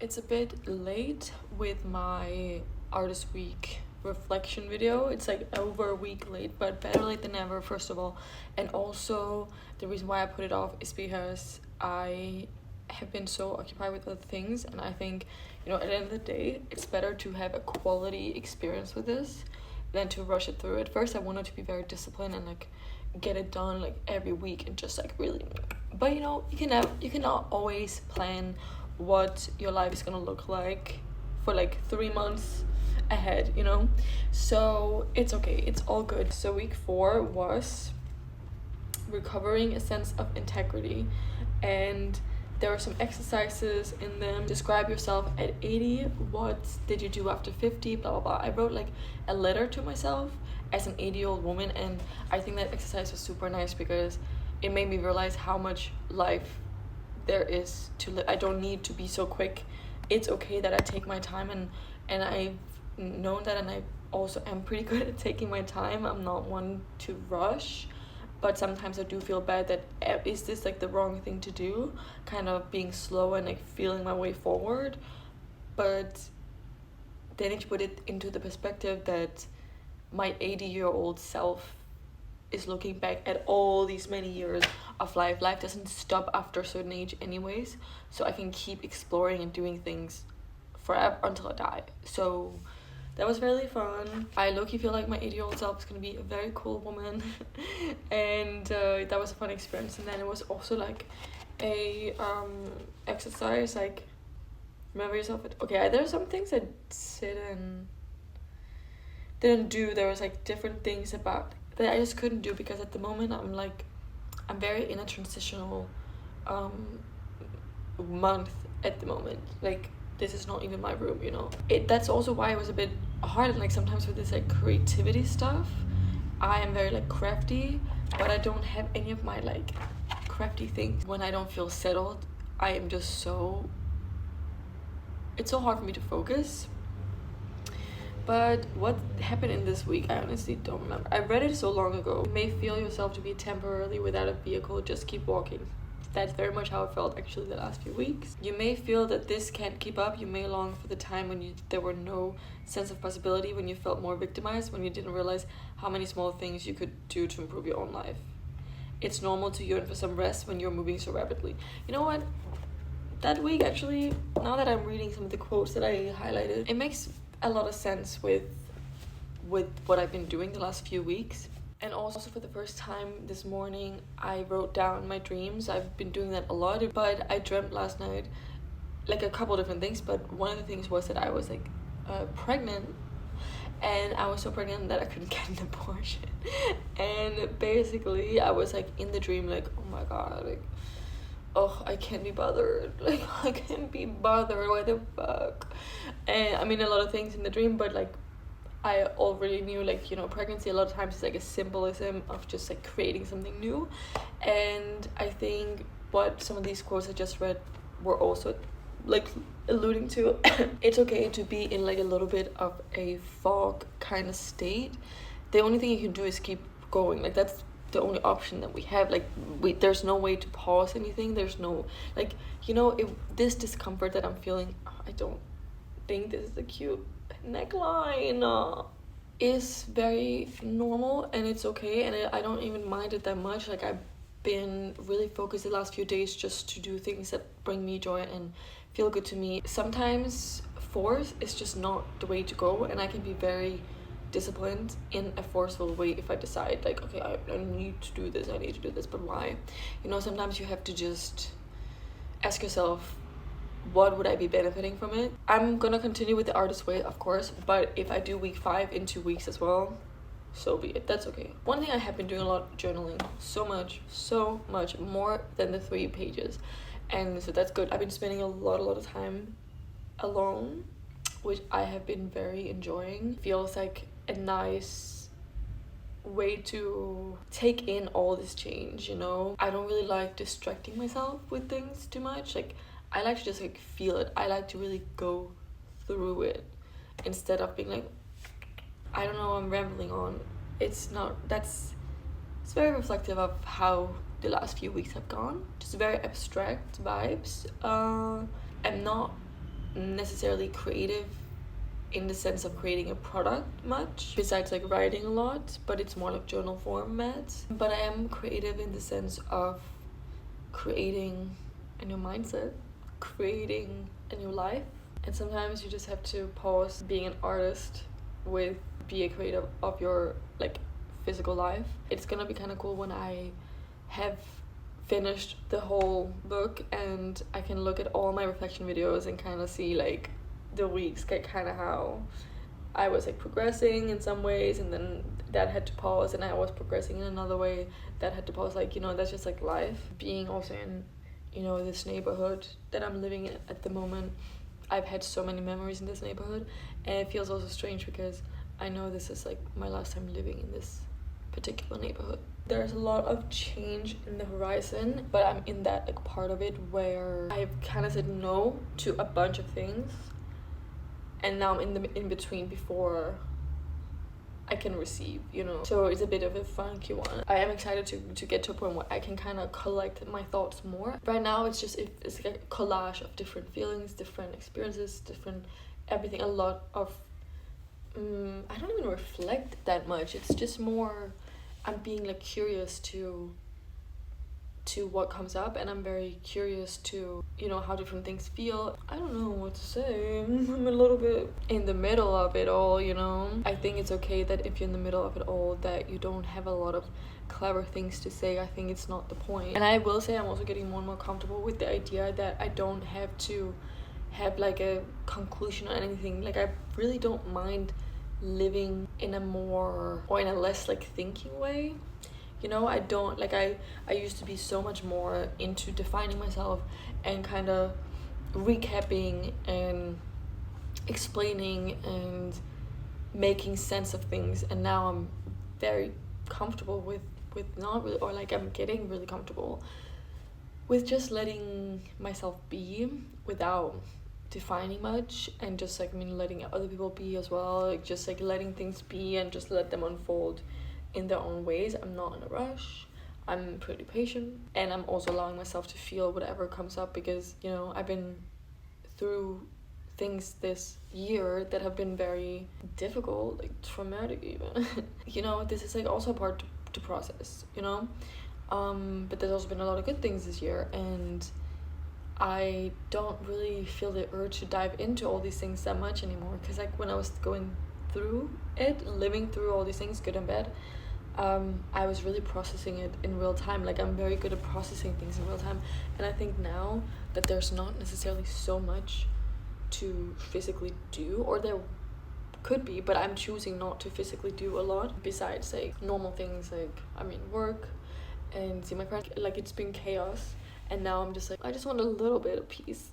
It's a bit late with my artist week reflection video. It's like over a week late, but better late than never, first of all. And also, the reason why I put it off is because I have been so occupied with other things, and I think, at the end of the day, it's better to have a quality experience with this than to rush it through. At first, I wanted to be very disciplined and like get it done like every week and just like really, but you cannot always plan what your life is gonna look like for like 3 months ahead, so it's okay, it's all good. So week 4 was recovering a sense of integrity, and there are some exercises in them. Describe yourself at 80. What did you do after 50? Blah blah blah. I wrote like a letter to myself as an 80-year-old woman, and I think that exercise was super nice because it made me realize how much life there is to live. I don't need to be so quick. It's okay that I take my time, and I've known that, and I also am pretty good at taking my time. I'm not one to rush, but sometimes I do feel bad that is this like the wrong thing to do, kind of being slow and like feeling my way forward. But then if you put it into the perspective that my 80-year-old self is looking back at all these many years of life doesn't stop after a certain age anyways, so I can keep exploring and doing things forever until I die. So that was really fun. I low-key feel like my 80-year-old self is gonna be a very cool woman and that was a fun experience. And then it was also like a exercise, like remember yourself. Okay, there's some things I didn't do. There was like different things about that I just couldn't do because at the moment I'm very in a transitional month at the moment. Like this is not even my room, that's also why it was a bit hard. And like sometimes with this like creativity stuff, I am very like crafty, but I don't have any of my like crafty things. When I don't feel settled, I am just it's so hard for me to focus. But what happened in this week, I honestly don't remember. I read it so long ago. You may feel yourself to be temporarily without a vehicle, just keep walking. That's very much how I felt actually the last few weeks. You may feel that this can't keep up. You may long for the time when there were no sense of possibility, when you felt more victimized, when you didn't realize how many small things you could do to improve your own life. It's normal to yearn for some rest when you're moving so rapidly. You know what? That week, actually, now that I'm reading some of the quotes that I highlighted, it makes a lot of sense with what I've been doing the last few weeks. And also for the first time this morning, I wrote down my dreams. I've been doing that a lot, but I dreamt last night like a couple different things, but one of the things was that I was like pregnant, and I was so pregnant that I couldn't get an abortion. And basically I was like in the dream like, oh my god, like, oh, I can't be bothered. Like, I can't be bothered. Why the fuck? And I mean, a lot of things in the dream, but like, I already knew, like, pregnancy a lot of times is like a symbolism of just like creating something new. And I think what some of these quotes I just read were also like alluding to. It's okay to be in like a little bit of a fog kind of state. The only thing you can do is keep going. Like, that's the only option that we have. Like, there's no way to pause anything. There's no like, if this discomfort that I'm feeling, I don't think this is a cute neckline, is very normal, and it's okay, and I don't even mind it that much. Like, I've been really focused the last few days just to do things that bring me joy and feel good to me. Sometimes force is just not the way to go, and I can be very disciplined in a forceful way if I decide like, okay, I need to do this, but why? Sometimes you have to just ask yourself, what would I be benefiting from it? I'm gonna continue with the artist way, of course, but if I do week 5 in 2 weeks as well, so be it. That's okay. One thing I have been doing a lot, journaling. So much more than the 3 pages, and so that's good. I've been spending a lot of time alone, which I have been very enjoying. Feels like a nice way to take in all this change. I don't really like distracting myself with things too much. Like, I like to just like feel it. I like to really go through it instead of being like, I don't know, I'm rambling on. It's very reflective of how the last few weeks have gone. Just very abstract vibes. I'm not necessarily creative in the sense of creating a product much, besides like writing a lot, but it's more like journal format. But I am creative in the sense of creating a new mindset, creating a new life. And sometimes you just have to pause being an artist with be a creator of your like physical life. It's gonna be kind of cool when I have finished the whole book and I can look at all my reflection videos and kind of see like the weeks, like kind of how I was like progressing in some ways, and then that had to pause, and I was progressing in another way that had to pause. Like, you know, that's just like life. Being also in, you know, this neighborhood that I'm living in at the moment, I've had so many memories in this neighborhood, and it feels also strange because I know this is like my last time living in this particular neighborhood. There's a lot of change in the horizon, but I'm in that like part of it where I've kind of said no to a bunch of things, and now I'm in between before I can receive, you know. So it's a bit of a funky one. I am excited to get to a point where I can kind of collect my thoughts more. Right now it's just it's like a collage of different feelings, different experiences, different everything. A lot of I don't even reflect that much. It's just more I'm being like curious to what comes up, and I'm very curious to, you know, how different things feel. I don't know what to say. I'm a little bit in the middle of it all, you know. I think it's okay that if you're in the middle of it all that you don't have a lot of clever things to say. I think it's not the point. And I will say I'm also getting more and more comfortable with the idea that I don't have to have like a conclusion on anything. Like, I really don't mind living in a more or in a less like thinking way. You know, I don't like I used to be so much more into defining myself and kind of recapping and explaining and making sense of things, and now I'm very comfortable with not really, or like I'm getting really comfortable with just letting myself be without defining much, and just like, I mean, letting other people be as well, like just like letting things be and just let them unfold in their own ways. I'm not in a rush. I'm pretty patient, and I'm also allowing myself to feel whatever comes up, because, you know, I've been through things this year that have been very difficult, like traumatic even. You know, this is like also a part to process, you know. But there's also been a lot of good things this year, and I don't really feel the urge to dive into all these things that much anymore, because like when I was going through it, living through all these things, good and bad, I was really processing it in real time. Like, I'm very good at processing things in real time, and I think now that there's not necessarily so much to physically do, or there could be, but I'm choosing not to physically do a lot besides like normal things, like, I mean, work and see my friends. Like, it's been chaos, and now I'm just like, I just want a little bit of peace.